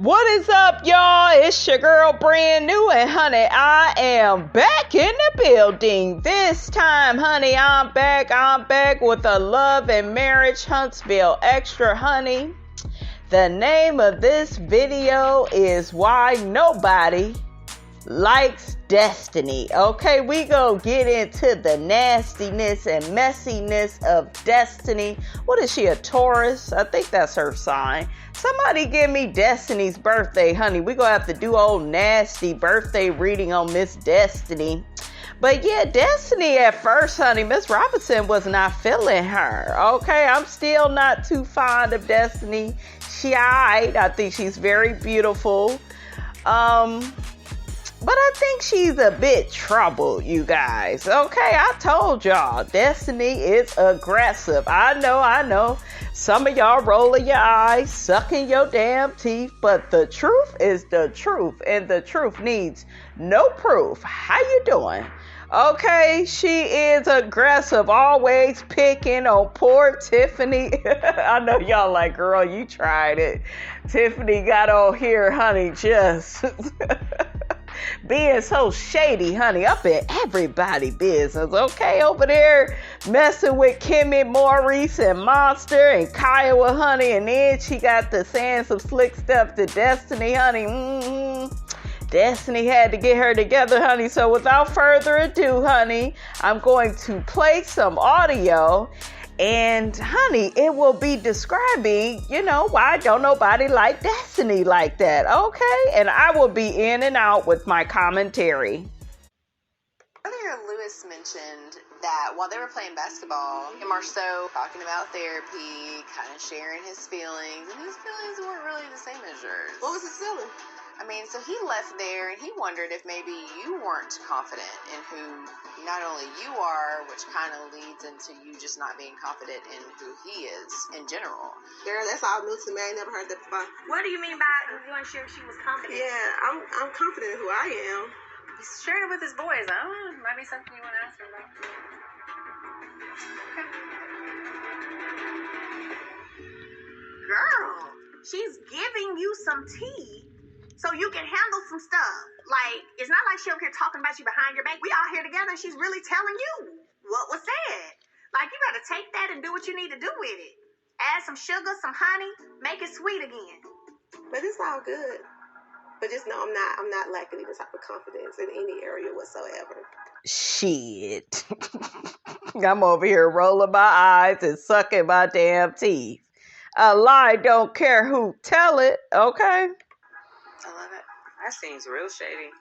What is up, y'all? It's your girl Brand New, and honey, I am back in the building. This time, honey, I'm back with a Love and Marriage Huntsville Extra, honey. The name of this video is Why Nobody Likes Destiny. Okay, we gonna get into the nastiness and messiness of Destiny. What is she, a Taurus? I think that's her sign. Somebody give me Destiny's birthday, honey. We gonna have to do old nasty birthday reading on Miss Destiny. But yeah, Destiny at first, honey, Miss Robinson was not feeling her. Okay, I'm still not too fond of Destiny. She alright. I think she's very beautiful. But I think she's a bit troubled, you guys. Okay, I told y'all, Destiny is aggressive. I know. Some of y'all rolling your eyes, sucking your damn teeth, but the truth is the truth, and the truth needs no proof. How you doing? Okay, she is aggressive, always picking on poor Tiffany. I know y'all like, girl, you tried it. Tiffany got on here, honey, just being so shady, honey, up in everybody's business, okay? Over there messing with Kimmy, Maurice, and Monster, and Kiowa, honey, and then she got to saying some slick stuff to Destiny, honey. Destiny had to get her together, honey. So without further ado, honey, I'm going to play some audio. And, honey, it will be describing, why don't nobody like Destiny like that, okay? And I will be in and out with my commentary. Earlier, Lewis mentioned that while they were playing basketball, Marceau talking about therapy, kind of sharing his feelings, and his feelings weren't really the same as yours. What was his feeling? So he left there, and he wondered if maybe you weren't confident in who not only you are, which kind of leads into you just not being confident in who he is in general. Girl, that's all new to me. I ain't never heard that before. What do you mean by you weren't sure if she was confident? Yeah, I'm confident in who I am. He's sharing it with his boys. I don't know. Might be something you want to ask him about. Okay. Girl, she's giving you some tea so you can handle some stuff. Like, it's not like she up here talking about you behind your back. We all here together, and she's really telling you what was said. Like, you gotta take that and do what you need to do with it. Add some sugar, some honey, make it sweet again. But it's all good. But just know I'm not lacking any type of confidence in any area whatsoever. Shit. I'm over here rolling my eyes and sucking my damn teeth. A lie don't care who tell it, okay? I love it. That seems real shady.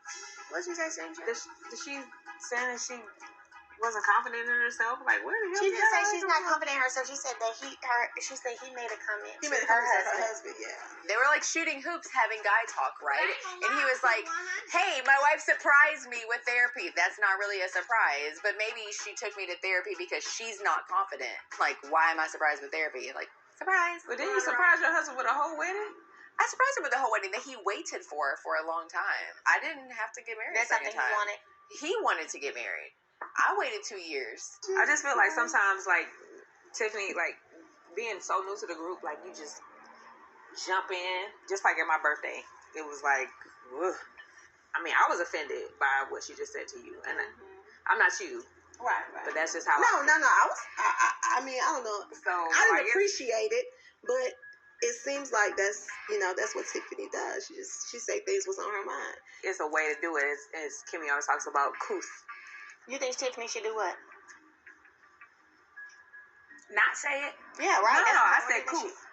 What'd you say, Sandra? Did she saying that she wasn't confident in herself? Like, where the hell She did didn't say that she's come not from? confident in herself. She said that he made a comment. He made a comment to her husband, yeah. They were like shooting hoops, having guy talk, right? And he was like, hey, my wife surprised me with therapy. That's not really a surprise, but maybe she took me to therapy because she's not confident. Like, why am I surprised with therapy? Like, surprise. But didn't you surprise your husband with a whole wedding? I surprised him with the whole wedding that he waited for a long time. I didn't have to get married That's a second something he time. wanted. He wanted to get married. I waited 2 years. I just feel like sometimes, like, Tiffany, like, being so new to the group, like, you just jump in. Just like at my birthday. It was like, ugh. I mean, I was offended by what she just said to you. And I'm not you. Right. But that's just how No. I mean, I don't know. So, I didn't appreciate it, but it seems like that's what Tiffany does. She say things what's on her mind. It's a way to do it. As Kimmy always talks about, couth. You think Tiffany should do what? Not say it? Yeah, right. No, I That's said what couth.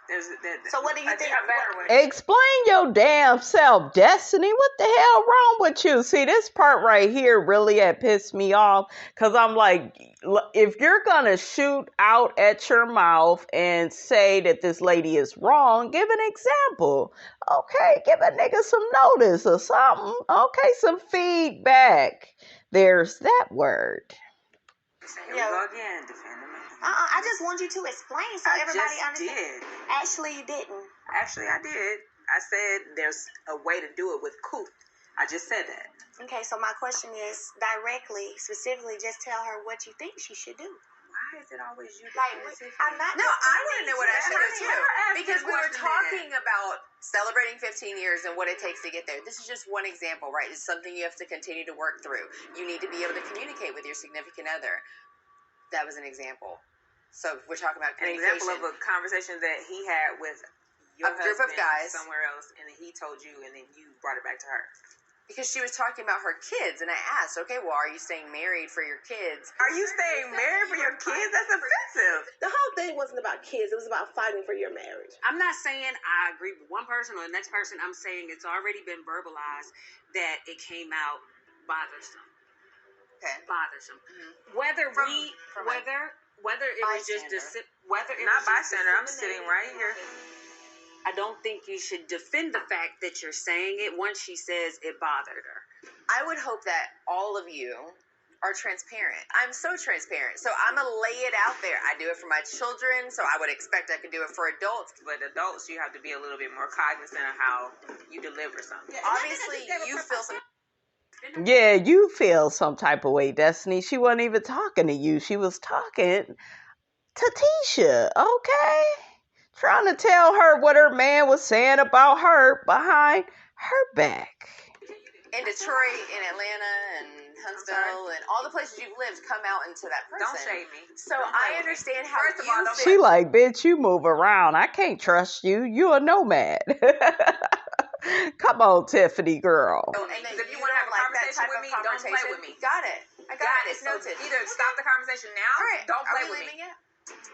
So what do you think? A better way. Explain your damn self, Destiny. What the hell wrong with you? See, this part right here really had pissed me off because I'm like, if you're going to shoot out at your mouth and say that this lady is wrong, give an example. Okay, give a nigga some notice or something. Okay, some feedback. There's that word. Here we go again, defending me. I just want you to explain so everybody understands. Did. Actually, you didn't. Actually, I did. I said there's a way to do it with couth. I just said that. Okay, so my question is directly, specifically, just tell her what you think she should do. Why is it always you? Like, I'm not. No, I want to know what Ashley is too. Ask Because this we were question talking about celebrating 15 years and what it takes to get there. This is just one example, right? It's something you have to continue to work through. You need to be able to communicate with your significant other. That was an example. So we're talking about an communication. example of a conversation that he had with your group of guys somewhere else, and then he told you, and then you brought it back to her. Because she was talking about her kids, and I asked, okay, well, are you staying married for your kids? Are you staying married for your kids? That's offensive. The whole thing wasn't about kids. It was about fighting for your marriage. I'm not saying I agree with one person or the next person. I'm saying it's already been verbalized that it came out bothersome. Okay. Bothersome. Mm-hmm. Whether From whether it was just whether it Not was just bystander. I'm sitting right here. I don't think you should defend the fact that you're saying it once she says it bothered her. I would hope that all of you are transparent. I'm so transparent. So I'm going to lay it out there. I do it for my children, so I would expect I could do it for adults. But adults, you have to be a little bit more cognizant of how you deliver something. Obviously, you feel some... Yeah, you feel some type of way, Destiny. She wasn't even talking to you. She was talking to Tisha, okay? Trying to tell her what her man was saying about her behind her back. In Detroit, in Atlanta, and Huntsville, and all the places you've lived come out into that person. Don't shade me. So I understand how First of all, you don't feel. She like, bitch, you move around. I can't trust you. You a nomad. Come on, Tiffany girl. And then If you want to have a conversation with me, don't play with me. Got it. I got it. It's So noted. either stop the conversation now, All right. don't play Are we with me. leaving it?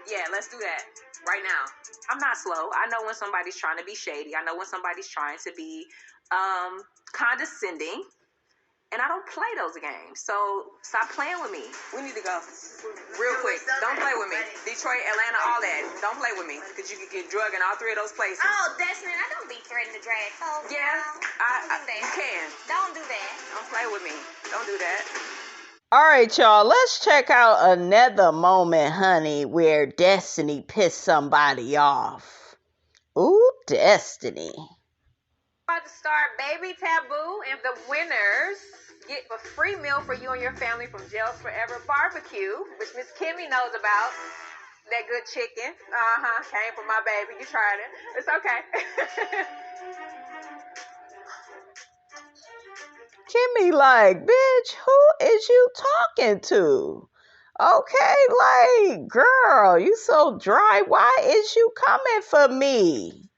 Yeah, let's do that right now. I'm not slow. I know when somebody's trying to be shady. I know when somebody's trying to be condescending. And I don't play those games. So stop playing with me. We need to go real quick. Don't play with me. Detroit, Atlanta, all that. Don't play with me because you can get drugged in all three of those places. Oh, Destiny, I don't be threatening to drag folks. Yeah, you can. Don't do that. Don't play with me. Don't do that. All right, y'all, let's check out another moment, honey, where Destiny pissed somebody off. Ooh, Destiny. About to start Baby Taboo, and the winners get a free meal for you and your family from Jails Forever Barbecue, which Miss Kimmy knows about. That good chicken. Came from my baby. You tried it. It's okay. Kimmy like, bitch, who is you talking to? Okay, like, girl, you so dry. Why is you coming for me?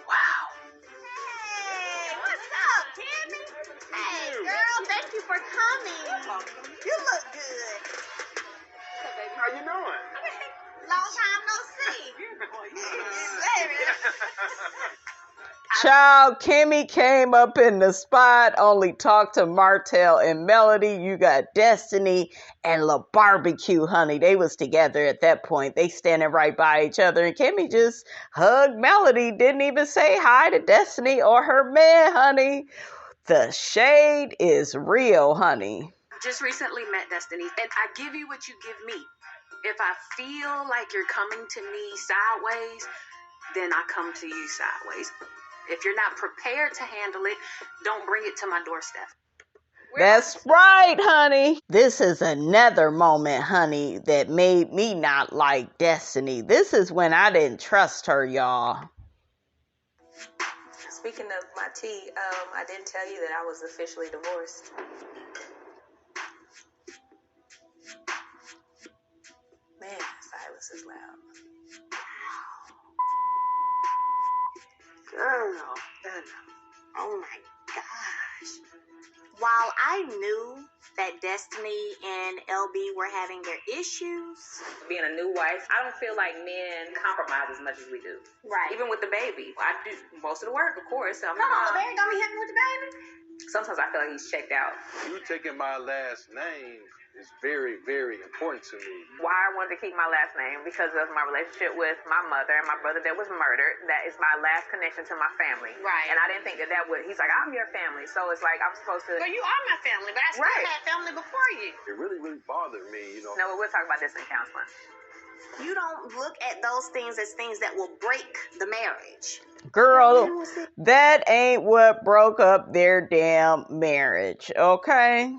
Wow. Hey, what's up, Timmy? Hey, girl, thank you for coming. You look good. How you doing? Long time no see. Child, Kimmy came up in the spot, only talked to Martell and Melody. You got Destiny and La Barbecue, honey. They was together at that point. They standing right by each other. And Kimmy just hugged Melody. Didn't even say hi to Destiny or her man, honey. The shade is real, honey. Just recently met Destiny, and I give you what you give me. If I feel like you're coming to me sideways, then I come to you sideways. If you're not prepared to handle it, don't bring it to my doorstep. That's right, honey. This is another moment, honey, that made me not like Destiny. This is when I didn't trust her, y'all. Speaking of my tea, I didn't tell you that I was officially divorced. Man, Silas is loud. Girl, oh my gosh. While I knew that Destiny and LB were having their issues. Being a new wife, I don't feel like men compromise as much as we do. Right. Even with the baby. I do most of the work, of course. Come on, baby, don't be hitting with the baby. Sometimes I feel like he's checked out. You taking my last name is very, very important to me. Why I wanted to keep my last name because of my relationship with my mother and my brother that was murdered. That is my last connection to my family. Right. And I didn't think that would, he's like, I'm your family. So it's like, I'm supposed to. Well, you are my family, but I still Right. had family before you. It really, really bothered me, you know. No, but we'll talk about this in counseling. You don't look at those things as things that will break the marriage. Girl, that ain't what broke up their damn marriage, okay?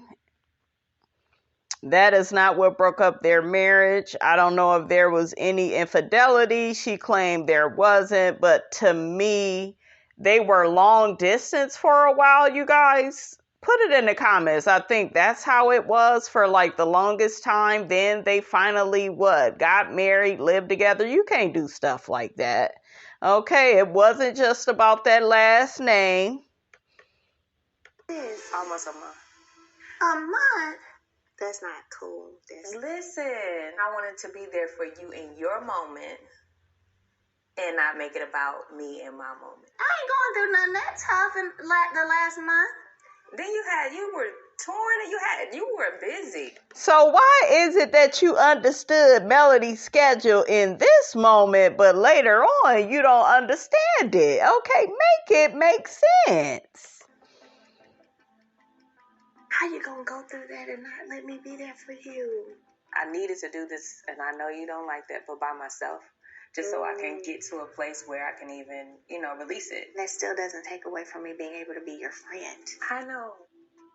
That is not what broke up their marriage. I don't know if there was any infidelity. She claimed there wasn't, but to me, they were long distance for a while, you guys. Put it in the comments. I think that's how it was for like the longest time. Then they finally got married, lived together. You can't do stuff like that. Okay, it wasn't just about that last name. It's almost a month. A month? That's not cool. Listen, I wanted to be there for you in your moment and not make it about me and my moment. I ain't going through nothing that tough in the last month. Then you were torn, you were busy. So why is it that you understood Melody's schedule in this moment, but later on you don't understand it? Okay, make it make sense. How you gonna go through that and not let me be there for you? I needed to do this, and I know you don't like that, but by myself, just so I can get to a place where I can even, release it. That still doesn't take away from me being able to be your friend. I know.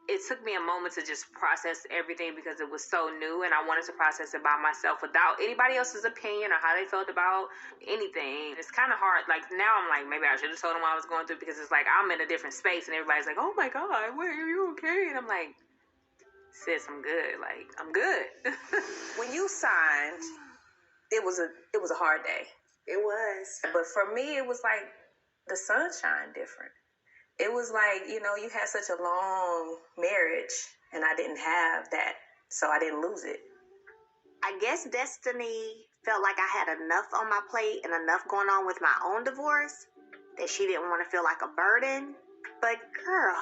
It took me a moment to just process everything because it was so new, and I wanted to process it by myself without anybody else's opinion or how they felt about anything. It's kind of hard. Like, now I'm like, maybe I should have told them what I was going through, because it's like I'm in a different space and everybody's like, oh my God, where are you okay? And I'm like, sis, I'm good. Like, I'm good. When you signed, it was a hard day. It was. But for me, it was like the sunshine different. It was like, you had such a long marriage, and I didn't have that, so I didn't lose it. I guess Destiny felt like I had enough on my plate and enough going on with my own divorce that she didn't want to feel like a burden. But girl,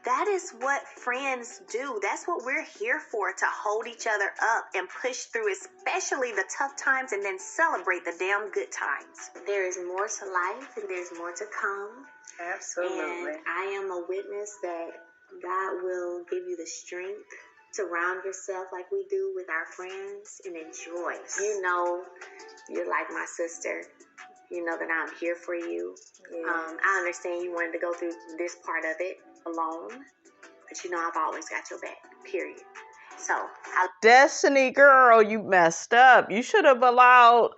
that is what friends do. That's what we're here for, to hold each other up and push through, especially the tough times, and then celebrate the damn good times. There is more to life, and there's more to come. Absolutely. And I am a witness that God will give you the strength to round yourself like we do with our friends and enjoy. You're like my sister. You know that I'm here for you. Yeah. I understand you wanted to go through this part of it alone, but I've always got your back, period. So, Destiny girl, you messed up. You should have allowed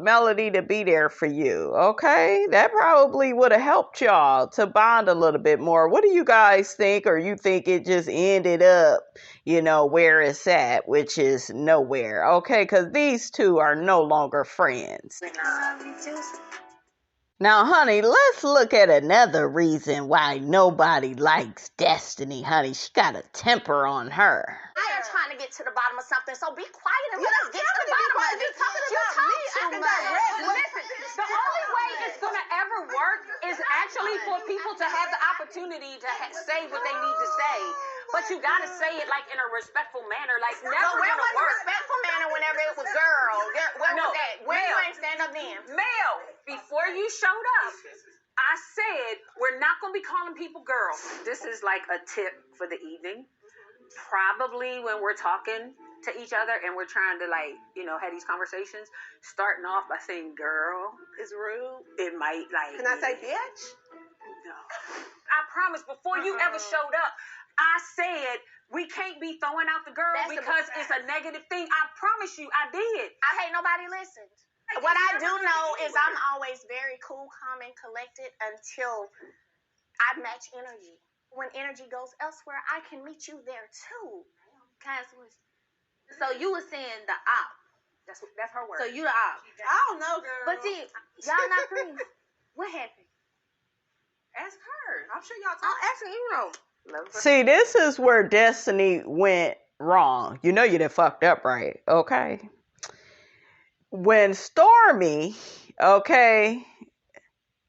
Melody to be there for you, okay? That probably would have helped y'all to bond a little bit more. What do you guys think? Or you think it just ended up, where it's at, which is nowhere, okay? Because these two are no longer friends. I love you too. Now, honey, let's look at another reason why nobody likes Destiny, honey. She got a temper on her. I am trying to get to the bottom of something, so be quiet and let us get to the bottom of it. You talk too much. Listen, the only way it's going to ever work is actually for people to have the opportunity to say what they need to say. But you got to say it like in a respectful manner. Like, never But where going was to the work. respectful manner whenever it was girl? Where No, was that? Where you Mel. ain't stand up then? Mel, before you showed up, I said we're not going to be calling people girls. This is like a tip for the evening. Probably when we're talking to each other and we're trying to have these conversations, starting off by saying girl is rude. It might Can I say bitch? No. I promise, before you ever showed up, I said we can't be throwing out the girl because it's a negative thing. I promise you, I did. I hate nobody listened. What I do know is I'm always very cool, calm, and collected until I match energy. When energy goes elsewhere, I can meet you there too. So you were saying the op. That's her word. So you the op. I don't know, girl. But see, y'all not friends. What happened? Ask her. I'm sure y'all I'm asking you though. See, this is where Destiny went wrong. You done fucked up, right? Okay. When Stormy, okay,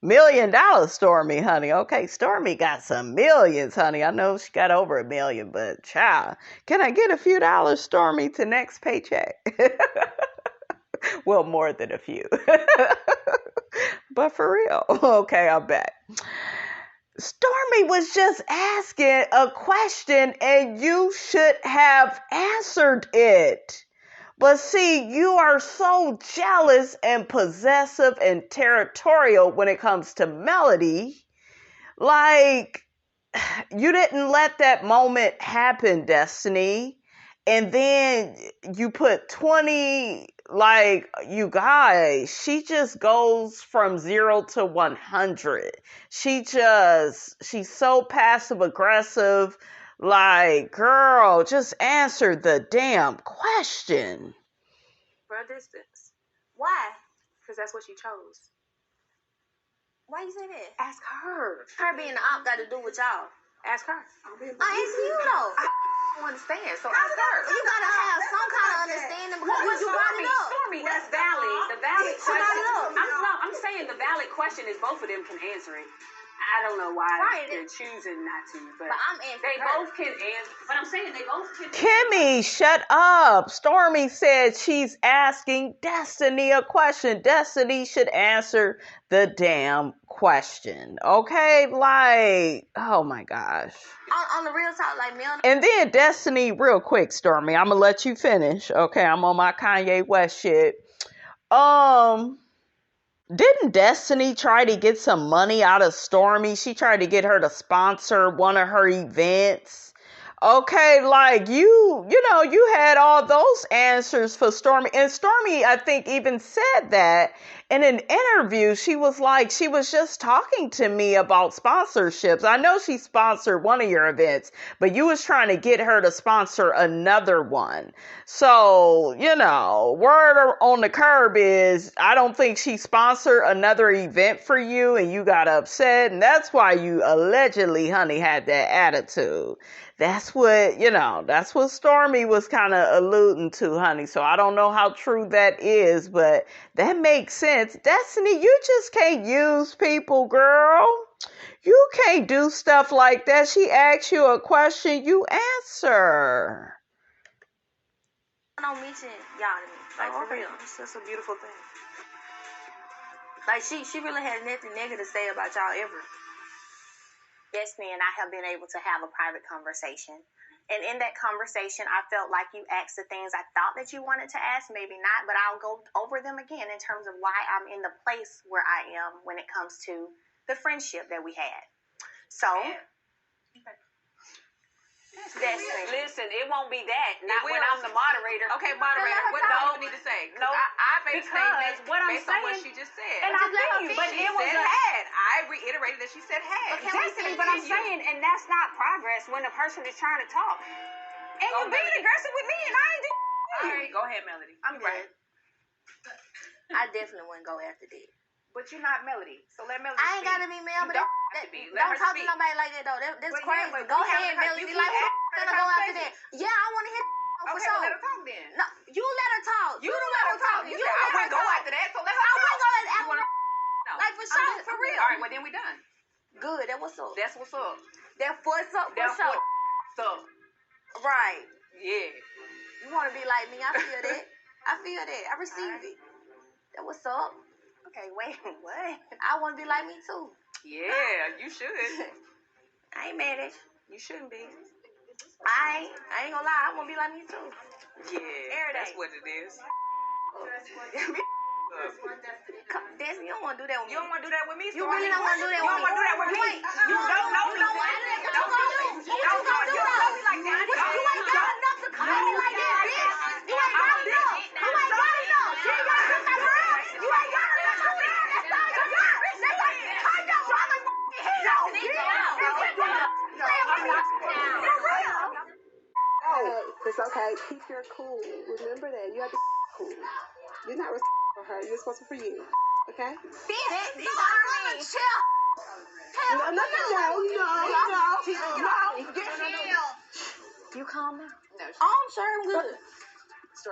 $1 million Stormy, honey. Okay, Stormy got some millions, honey. I know she got over $1 million, but child, can I get a few dollars, Stormy, to next paycheck? Well, more than a few. But for real. Okay, I'm back. Stormy was just asking a question and you should have answered it. But see, you are so jealous and possessive and territorial when it comes to Melody. Like, you didn't let that moment happen, Destiny. and then you put 20, like, you guys, she just goes from 0 to 100. She's so passive aggressive. Like, girl, just answer the damn question. For a distance. Why? Because that's what she chose. Why you say that? Ask her. Her being the op got to do with y'all. Ask her. I ain't see you though. I don't understand, so ask her. You gotta have some kind of understanding because you brought it up. Stormy, that's valid. The valid She brought question. it up. I'm saying the valid question is both of them can answer it. I don't know why they're choosing not to, but I'm answering they her. both can answer. But I'm saying they both can. Kimmy, shut up. Stormy said she's asking Destiny a question. Destiny should answer the damn question. Okay? Like, oh my gosh. On the real talk, like, Mel. And then Destiny, real quick, Stormy, I'm gonna let you finish. Okay, I'm on my Kanye West shit. Didn't Destiny try to get some money out of Stormy? She tried to get her to sponsor one of her events. Okay, like, you know, you had all those answers for Stormy. And Stormy, I think, even said that in an interview. She was like, she was just talking to me about sponsorships. I know she sponsored one of your events, but you was trying to get her to sponsor another one. So, you know, word on the curb is, I don't think she sponsored another event for you and you got upset. And that's why you allegedly, honey, had that attitude. That's what, you know, that's what Stormy was kind of alluding to, honey. So I don't know how true that is, but that makes sense. Destiny, you just can't use people, girl. You can't do stuff like that. She asks you a question, you answer. I don't mention y'all to me. Like, for real. That's a beautiful thing. Like, she really has nothing negative to say about y'all ever. Destiny and I have been able to have a private conversation. And in that conversation, I felt like you asked the things I thought that you wanted to ask, maybe not, but I'll go over them again in terms of why I'm in the place where I am when it comes to the friendship that we had. So, Destiny. Listen, it won't be that. Not when I'm the moderator. Okay, moderator, what do you need to say? No, I made a statement what I'm based on what saying, she just said. and I feel you, but she it was said had. I reiterated that she said had. Destiny, but I'm saying, and that's not progress when a person is trying to talk. And you're being aggressive with me, and I ain't doing All right, go ahead, Melody. I'm good. I definitely wouldn't go after that. But you're not Melody, so let Melody I ain't speak. gotta be Mel, but You don't have to be. Let don't her talk speak. to nobody like that though. That's But crazy. yeah, but Go we ahead, having Melody. you Like, keep who's gonna go after that? Yeah, I want to hear. For Okay, sure. well, let her talk then. No, you let her talk. You let her talk. You said I wouldn't go after that, so let her I talk. wouldn't go after You wanna no. Like, for sure, for real. All right, well then we done. Good. That what's up. That's what's up. That what's up for That's sure. what's up. Right. Yeah. You want to be like me? I feel that. I feel that. I receive it. That what's up. Okay, wait, what? I want to be like me too. Yeah, you should. I ain't mad at You you. shouldn't be. I ain't gonna lie. I want to be like me too. Yeah, that's what it is. Destiny, you don't want to do that with me. You don't want to do that with me, You really don't want to do that with me. You don't want to do that with me. You don't know me. What you gonna do though? You ain't got enough to call me like that, bitch. You ain't got enough. You ain't got enough. You ain't got enough, my girl. You ain't got enough, my girl. That's all you got. That's all you got. I know. I'm a hero, Oh, it's okay. Keep your cool. Remember that. You have to be cool. You're not responsible for her. You're responsible for you. Okay? Chill. No. You calm now? No. Oh, I'm sure I'm good.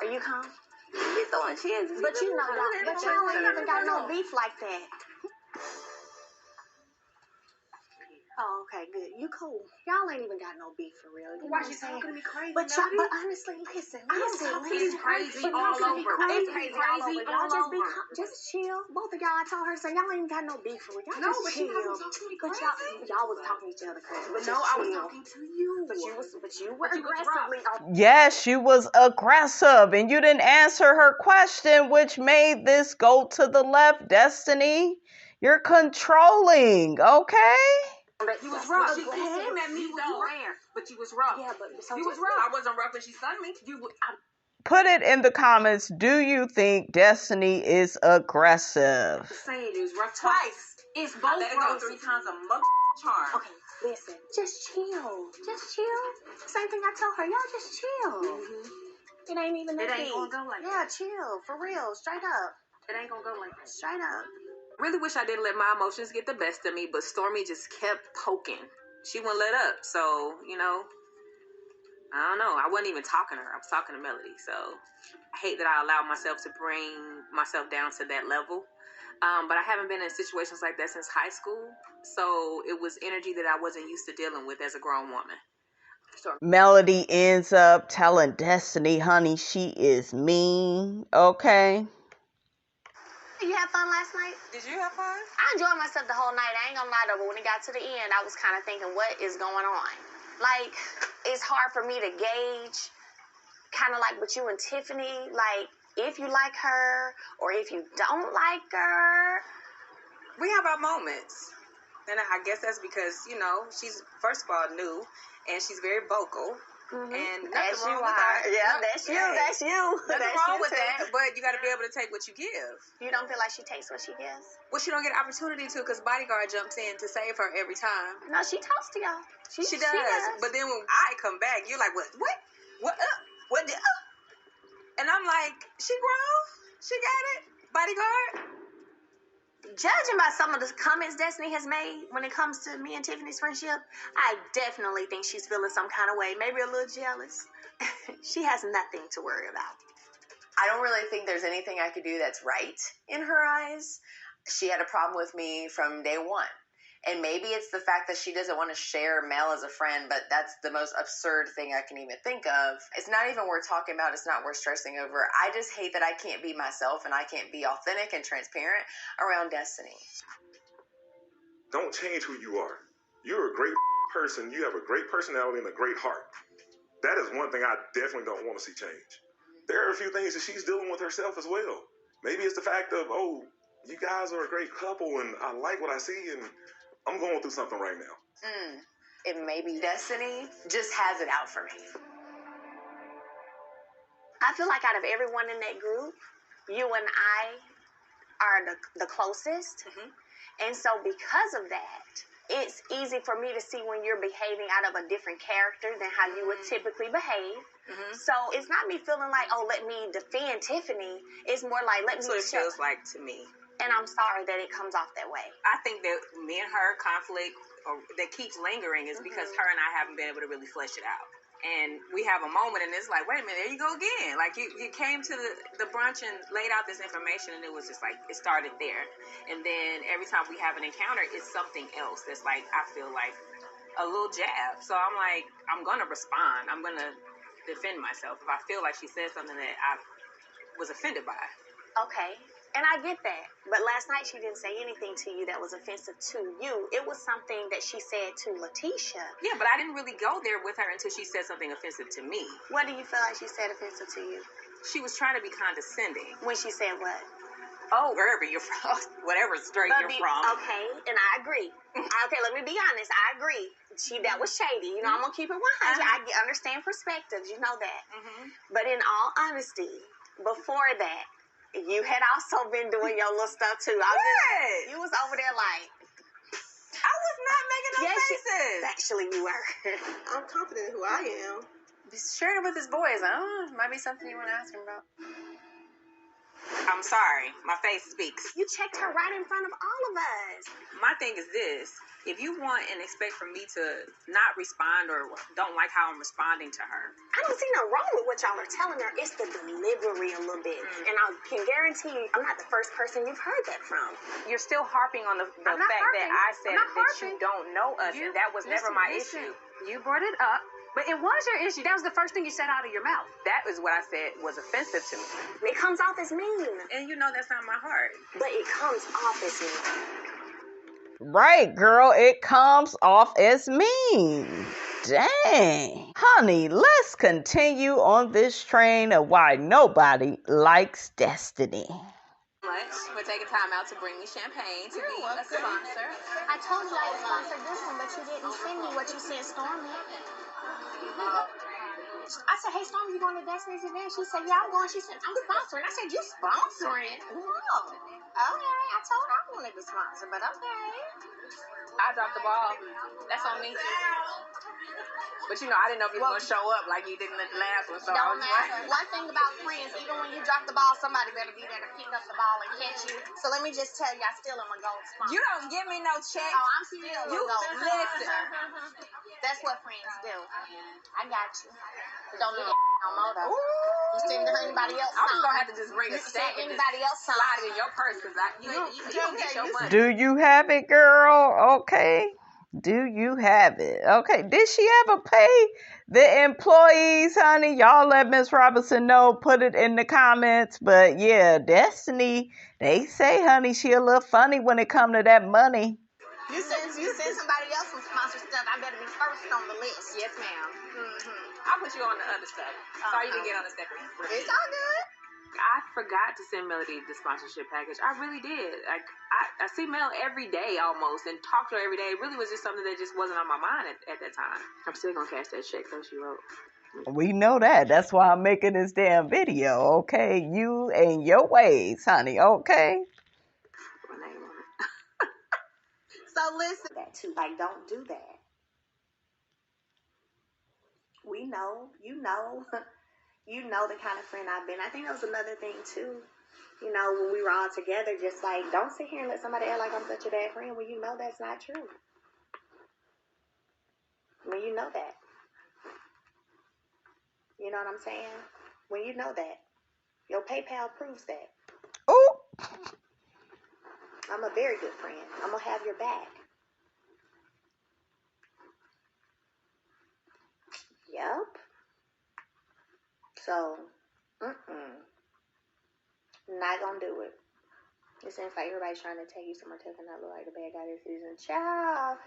Are you calm? You're throwing chances. But you know, y'all ain't even got no beef like that. Oh, okay, good. You cool. Y'all ain't even got no beef for real. You Why know she what I'm talking to me saying? crazy? But honestly, listen. It's crazy all over. It's It's crazy all over. Y'all just be over. just chill. Both of y'all, I told her, so y'all ain't got no beef for real. Y'all just chill. But y'all was talking to each other crazy. But No, I was talking to you. But you were aggressively. Yes, you was aggressive and you didn't answer her question, which made this go to the left. Destiny, you're controlling, okay? You was wrong. She came at me with rare. But you was rough. Yeah, but so you was rough. I wasn't rough and she sunned me. Put it in the comments. Do you think Destiny is aggressive? Saying it was rough twice. It's both. I let it go 3 times a mother charm. Okay, listen. Just chill. Just chill. Same thing I tell her. Y'all just chill. It ain't even that deep. It ain't gonna go like that. Yeah, chill. For real. Straight up. It ain't gonna go like that. Straight up. Really wish I didn't let my emotions get the best of me, but Stormy just kept poking. She wouldn't let up. So, I don't know. I wasn't even talking to her. I was talking to Melody. So I hate that I allowed myself to bring myself down to that level. But I haven't been in situations like that since high school. So it was energy that I wasn't used to dealing with as a grown woman. Melody ends up telling Destiny, honey, she is mean. Okay. You had fun last night? Did you have fun? I enjoyed myself the whole night. I ain't gonna lie though, but when it got to the end, I was kind of thinking, what is going on? Like, it's hard for me to gauge, kind of like with you and Tiffany, like, if you like her or if you don't like her. We have our moments. And I guess that's because, she's, first of all, new, and she's very vocal. And that's nothing you wrong with are. that. Yeah, that's you. That's you. Nothing That's wrong you with too. that, but you got to be able to take what you give. You don't feel like she takes what she gives? Well, she don't get opportunity to because Bodyguard jumps in to save her every time. No, she talks to y'all. She does. But then when I come back, you're like, what? What up? What the up? And I'm like, she grown? She got it? Bodyguard? Judging by some of the comments Destiny has made when it comes to me and Tiffany's friendship, I definitely think she's feeling some kind of way, maybe a little jealous. She has nothing to worry about. I don't really think there's anything I could do that's right in her eyes. She had a problem with me from day one. And maybe it's the fact that she doesn't want to share Mel as a friend, but that's the most absurd thing I can even think of. It's not even worth talking about. It's not worth stressing over. I just hate that I can't be myself and I can't be authentic and transparent around Destiny. Don't change who you are. You're a great person. You have a great personality and a great heart. That is one thing I definitely don't want to see change. There are a few things that she's dealing with herself as well. Maybe it's the fact of, you guys are a great couple and I like what I see and I'm going through something right now. And maybe Destiny just has it out for me. I feel like out of everyone in that group, you and I are the closest. And so because of that, it's easy for me to see when you're behaving out of a different character than how you would typically behave. So it's not me feeling like, let me defend Tiffany. It's more like, let me show. That's what it feels like to me. And I'm sorry that it comes off that way. I think that me and her conflict that keeps lingering is because her and I haven't been able to really flesh it out. And we have a moment and it's like, wait a minute, there you go again. Like you came to the brunch and laid out this information and it was just like, it started there. And then every time we have an encounter, it's something else that's like, I feel like a little jab. So I'm like, I'm going to respond. I'm going to defend myself if I feel like she said something that I was offended by. Okay. And I get that. But last night she didn't say anything to you that was offensive to you. It was something that she said to Letitia. Yeah, but I didn't really go there with her until she said something offensive to me. What do you feel like she said offensive to you? She was trying to be condescending. When she said what? Wherever you're from. Whatever street you're from. Okay, and I agree. Okay, let me be honest. I agree. That was shady. I'm going to keep it 100. I understand perspectives. You know that. But in all honesty, before that, you had also been doing your little stuff too. You was over there like. I was not making no faces. Actually, you were. I'm confident in who I am. He's sharing it with his boys. Might be something you want to ask him about. I'm sorry. My face speaks. You checked her right in front of all of us. My thing is this. If you want and expect for me to not respond or don't like how I'm responding to her. I don't see no wrong with what y'all are telling her. It's the delivery a little bit. And I can guarantee you, I'm not the first person you've heard that from. You're still harping on the fact that I said that you don't know us. And that was never my issue. You brought it up. But it was your issue. That was the first thing you said out of your mouth. That is what I said was offensive to me. It comes off as mean. And that's not my heart. But it comes off as mean. Right, girl. It comes off as mean. Dang. Honey, let's continue on this train of why nobody likes Destiny. Like, much for taking time out to bring me champagne to be a sponsor. I told you I would sponsor this one, but you didn't send me what you said, Stormy. I said, hey, Stormy, you going to Destiny's event? She said, yeah, I'm going. She said, I'm sponsoring. I said, you sponsoring? Whoa. Okay, I told her I wanted to sponsor, but okay. I dropped the ball. That's on me. But you know, I didn't know if you were going to show up like you did in the last one. So I Don't was matter. like, One thing about friends, even when you drop the ball, somebody better be there to pick up the ball and catch you. So let me just tell you, I still am a gold sponsor. you don't give me no check. Oh, I'm still a You gold listen. That's what friends do. I got you. But don't do that no more, though. You send to anybody else. I'm just going to have to just bring a stack and anybody else slide it in your purse because you don't get your money. Do you have it, girl? Okay. Do you have it? Okay. Did she ever pay the employees, honey? Y'all let Miss Robinson know. Put it in the comments. But yeah, Destiny, they say, honey, she a little funny when it come to that money. You send somebody else some sponsor stuff, I better be first on the list. Yes, ma'am. Mm-hmm. I'll put you on the other stuff. Sorry you didn't get on the second. It's all good. I forgot to send Melody the sponsorship package. I really did. Like I see Mel every day almost and talk to her every day. It really was just something that just wasn't on my mind at that time. I'm still gonna cash that check though, she wrote. We know that. That's why I'm making this damn video, okay? You and your ways, honey, okay? Put my name on it. So listen, that too. Like, don't do that. We know, you know the kind of friend I've been. I think that was another thing too. You know, when we were all together, just like, don't sit here and let somebody act like I'm such a bad friend when you know that's not true. When you know that. You know what I'm saying? When you know that. Your PayPal proves that. Oh. I'm a very good friend. I'm going to have your back. Yep. So, not gonna do it. It seems like everybody's trying to take you somewhere tough and not look like the bad guy this season. Child.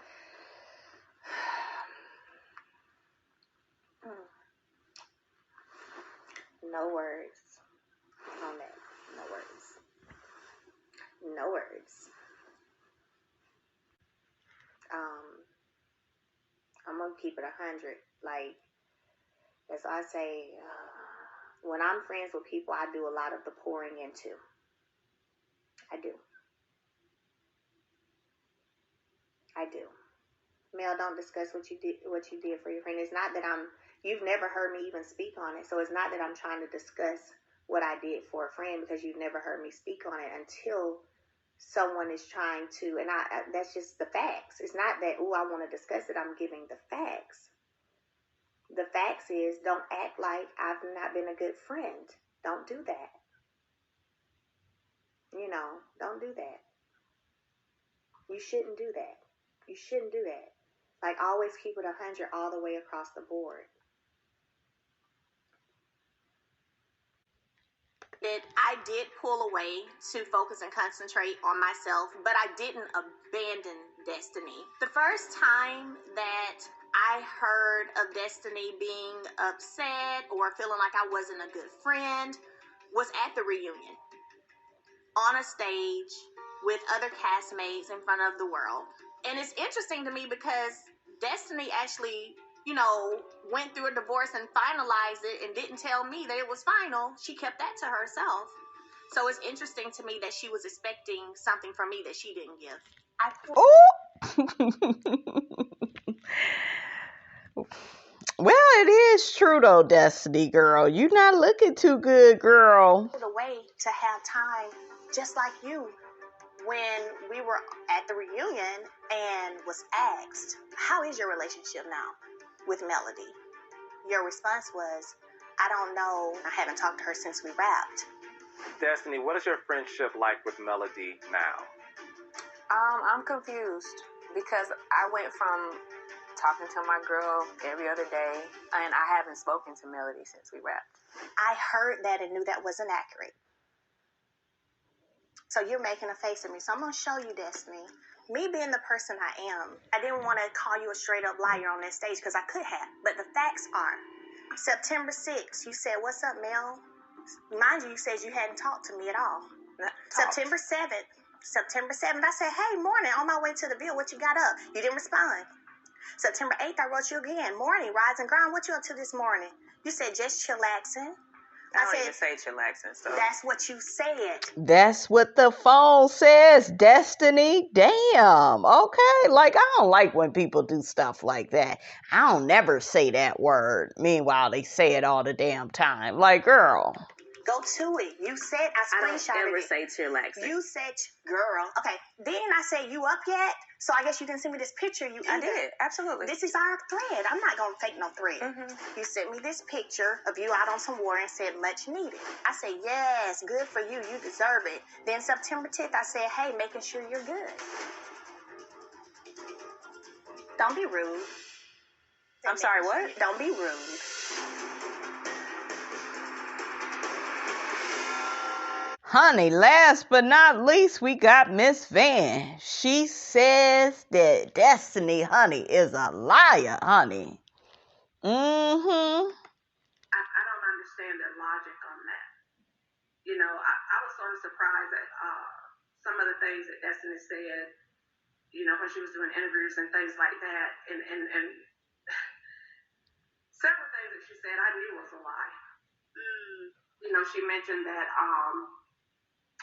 No words on that. No words. No words. I'm gonna keep it 100. Like, as I say, when I'm friends with people, I do a lot of the pouring into. I do. Mel, don't discuss what you did for your friend. It's not that you've never heard me even speak on it. So it's not that I'm trying to discuss what I did for a friend because you've never heard me speak on it until someone is trying to, and that's just the facts. It's not that, I want to discuss it. I'm giving the facts. The facts is, don't act like I've not been a good friend. Don't do that. Don't do that. You shouldn't do that. You shouldn't do that. Like, always keep it 100 all the way across the board. I did pull away to focus and concentrate on myself, but I didn't abandon Destiny. The first time that I heard of Destiny being upset or feeling like I wasn't a good friend was at the reunion, on a stage with other castmates in front of the world. And it's interesting to me because Destiny actually, went through a divorce and finalized it and didn't tell me that it was final. She kept that to herself. So it's interesting to me that she was expecting something from me that she didn't give. Well, it is true though, Destiny girl. You're not looking too good, girl. The way to have time, just like you, when we were at the reunion and was asked, how is your relationship now with Melody? Your response was, I don't know. I haven't talked to her since we wrapped. Destiny, what is your friendship like with Melody now? I'm confused because I went from talking to my girl every other day, and I haven't spoken to Melody since we wrapped. I heard that and knew that wasn't accurate. So you're making a face at me. So I'm going to show you, Destiny. Me being the person I am, I didn't want to call you a straight up liar on that stage because I could have. But the facts are, September 6th, you said, what's up, Mel? Mind you, you said you hadn't talked to me at all. September 7th. September 7th, I said, hey, morning, on my way to the Ville, what you got up? You didn't respond. September 8th, I wrote you again. Morning, rise and grind, what you up to this morning? You said, just chillaxing. I don't even say chillaxing stuff. That's what you said. That's what the phone says, Destiny. Damn. Okay. Like, I don't like when people do stuff like that. I don't never say that word. Meanwhile, they say it all the damn time. Like, girl. Go to it. You said, I screenshotted it. I don't ever say chillaxing. You said, girl. Okay. Then I said, you up yet? So I guess you didn't send me this picture. I did. Absolutely. This is our thread. I'm not going to fake no thread. Mm-hmm. You sent me this picture of you out on some water and said, much needed. I said, yes, good for you. You deserve it. Then September 10th, I said, hey, making sure you're good. Don't be rude. I'm sorry, what? Don't be rude. Honey, last but not least, we got Miss Van. She says that Destiny, honey, is a liar, honey. Mm-hmm. I don't understand their logic on that. You know, I was sort of surprised at some of the things that Destiny said, you know, when she was doing interviews and things like that. And several things that she said I knew was a lie. You know, she mentioned that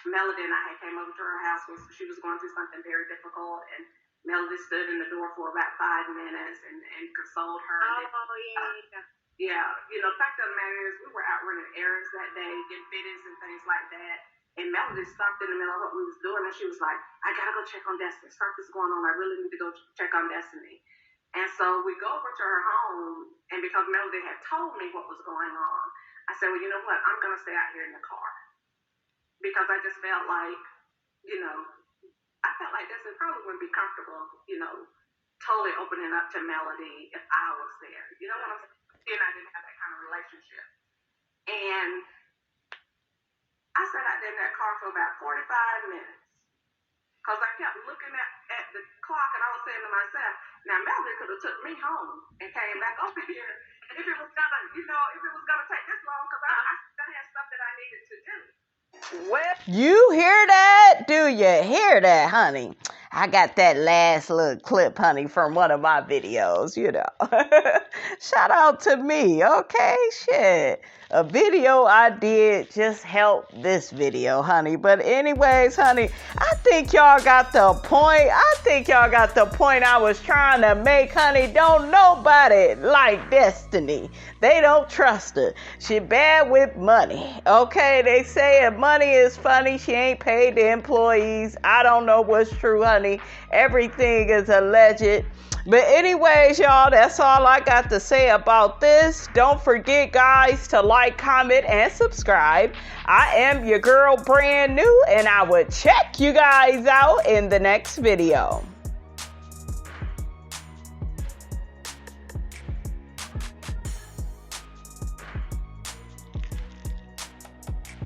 Melody and I had came over to her house when she was going through something very difficult, and Melody stood in the door for about 5 minutes and consoled her. Yeah. You know, the fact of the matter is we were out running errands that day, getting fittings and things like that, and Melody stopped in the middle of what we was doing, and she was like, I gotta go check on Destiny. Something's going on. I really need to go check on Destiny. And so we go over to her home, and because Melody had told me what was going on, I said, well, you know what? I'm going to stay out here in the car. Because I just felt like, you know, I felt like Destiny probably wouldn't be comfortable, you know, totally opening up to Melody if I was there. You know what I'm saying? She and I didn't have that kind of relationship. And I sat out there in that car for about 45 minutes. Because I kept looking at the clock, and I was saying to myself, now Melody could have took me home and came back over here. And if it was gonna, you know, if it was gonna take this long, because I had stuff that I needed to do. Well, you hear that? Do you hear that, honey? I got that last little clip, honey, from one of my videos, you know. Shout out to me, okay? Shit. A video I did just helped this video, honey. But anyways, honey, I think y'all got the point. I was trying to make, honey. Don't nobody like Destiny. They don't trust her. She bad with money, okay? They say if money is funny, she ain't paid the employees. I don't know what's true, honey. Everything is alleged. But anyways, y'all, that's all I got to say about this. Don't forget, guys, to like, comment, and subscribe. I am your girl, brand new, and I will check you guys out in the next video.